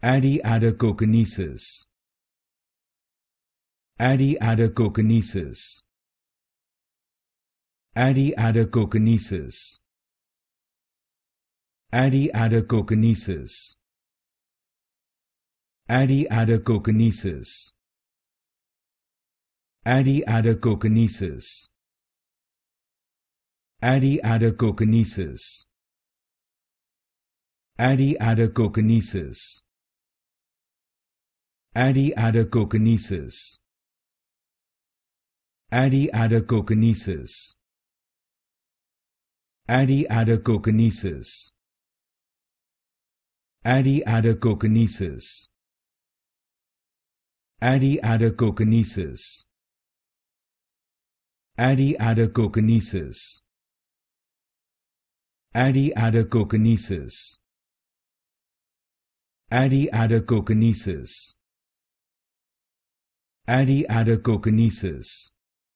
Adiadochokinesis. Adiadochokinesis. Adiadochokinesis. Adiadochokinesis. Adiadochokinesis. Adiadochokinesis. Adiadochokinesis. Adiadochokinesis. Adiadochokinesis. Adiadochokinesis. Adiadochokinesis. Adiadochokinesis. Adiadochokinesis. Adiadochokinesis. Adiadochokinesis. Adiadochokinesis. Adiadochokinesis.